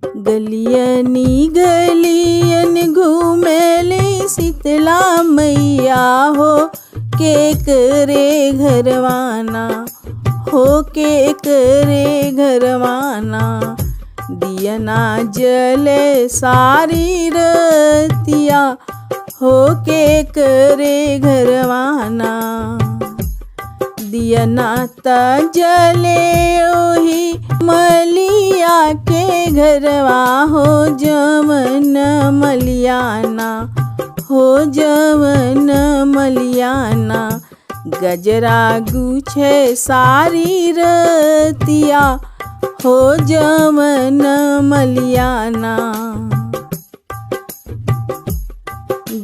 गलियनी गलियन घूमेली शीतला मैया हो के करे घरवाना, हो के करे घरवाना। दियना जले सारी रतिया हो के करे घरवाना। दियना त जले ओही मलिया के घरवा हो जवन मलियाना, हो जवन मलियाना। गजरा गुछे सारी रतिया हो जवन मलियाना।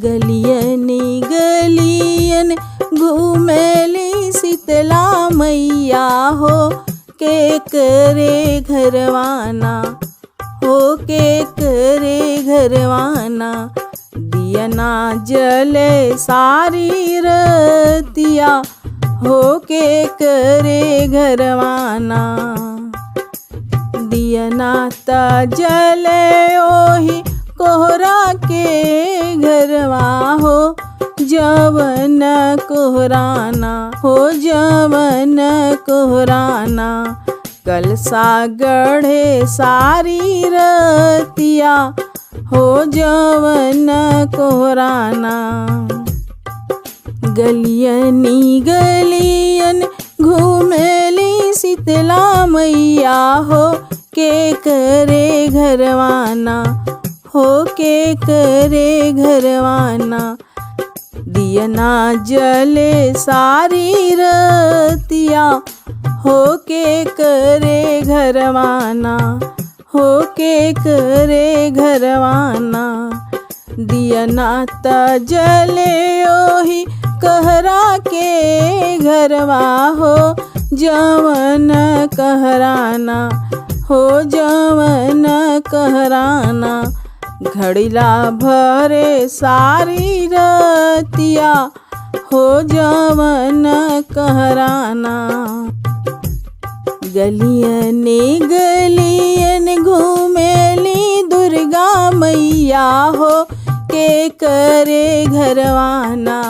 गलियनी गलियन घूमेली शीतला मैया हो के करे घरवाना, हो के करे घरवाना। दियना जले सारी रतिया हो के करे घरवाना। दियना त जले ओही कोहरा के घरवा हो जवन कोहराना, हो जवन कोहराना। कलसा गढ़े सारी रतिया हो जवन कोहराना। गलियनी गलियन घूमेली शीतला मैया हो के करे घरवाना, हो के करे घरवाना। दियना जले सारी रतिया हो के करे घरवाना, हो के करे घरवाना। दियना त जले ओही कहरा के घरवा हो जवन कहराना, हो जवन कहराना। घड़िला भरे सारी रतिया हो जवन कहराना। गलियनी गलियन घूमेली दुर्गा मैया हो के करे घरवाना,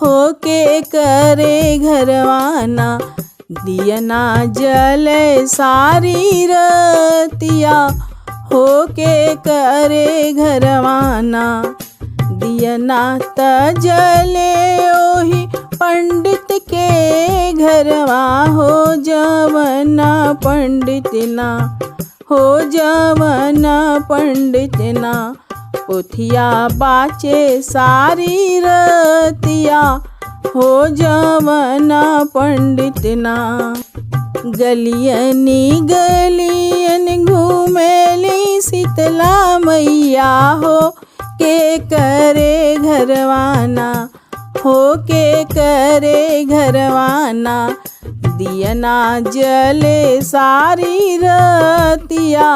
हो के करे घरवाना। दियना जले सारी रतिया हो के करे घरवाना। दियना त जले ओही पंडित के घरवा हो जवन पंडितना, हो जवन पंडितना। पोथिया बाचे सारी रतिया हो जवन पंडितना। गलियनी गलियन घूमेली शीतला मैया हो के करे घरवाना, हो के करे घरवाना। दियना जले सारी रतिया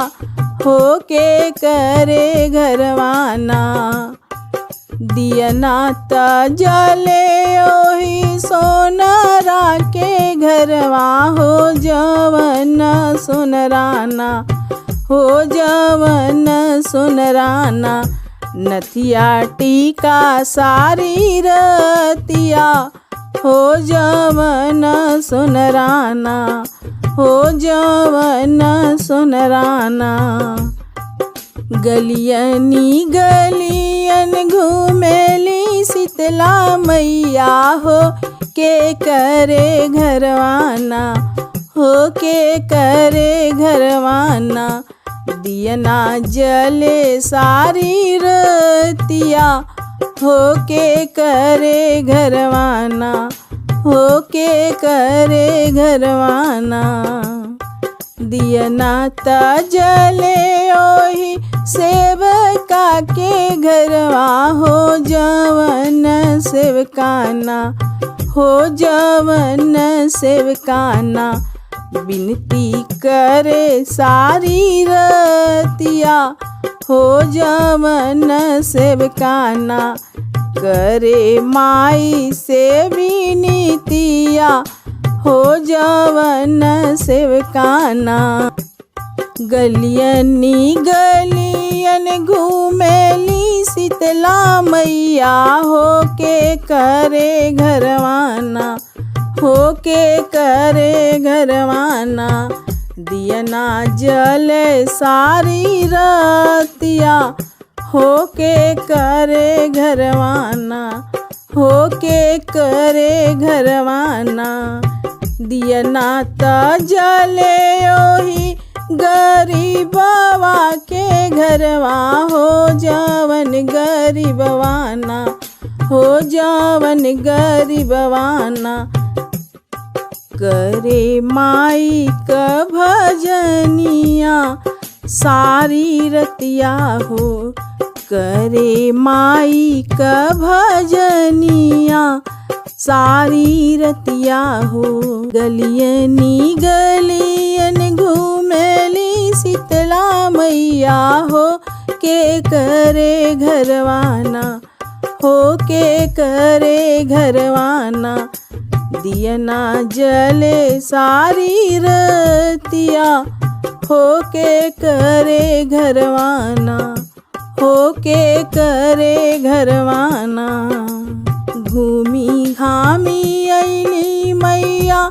हो के करे घरवाना। दियना त जले ओही सोनरा के घरवा हो जवन सोनराना, हो जवन सोनराना। नथिया टीका सारी रतिया हो जवन सोनराना, हो जवन सोनराना। गलियनी गलियन घूमेली शीतला मैया हो के करे घरवाना, हो के करे घरवाना। दियना जले सारी रतिया हो के करे घरवाना, हो के करे घरवाना। दियना त जले ओही सेवका के घरवा हो जवन सेवकाना, हो जवन सेवकाना। बिनती करे सारी रतिया हो जवन सेवकाना। करे माई से विनीतिया हो जवन सेवकाना। गलियनी गलियन घूमेली शीतला मैया होके करे घरवाना, होके करे घरवाना। दियना जले सारी रतिया होके करे घरवाना, होके करे घरवाना। दियना त जले ओही गरीबवा के घरवा हो जवन गरीबवाना, हो जवन गरीबवाना। करे माई का भजनिया सारी रतिया हो, करे माई का भजनिया सारी रतिया हो। गलियनी गलियन घूमेली शीतला मैया हो के करे घरवाना, हो के करे घरवाना। दियना जले सारी रतिया होके करे घरवाना, होके करे घरवाना। घूमी घामी अइली मैया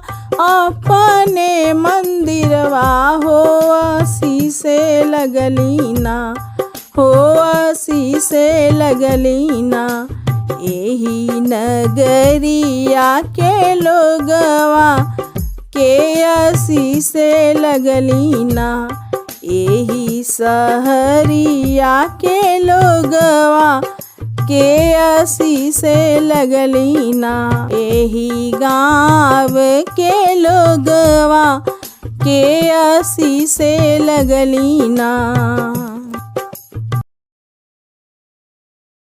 अपने मंदिरवा हो शीशे लगलीना, हो शीशे लगलीना। एही नगरिया के लोगवा के शीशे लगलीना, एही सहरिया के लोगवा के शीशे लगलीना। एही गाँव के लोगवा के शीशे लगलीना।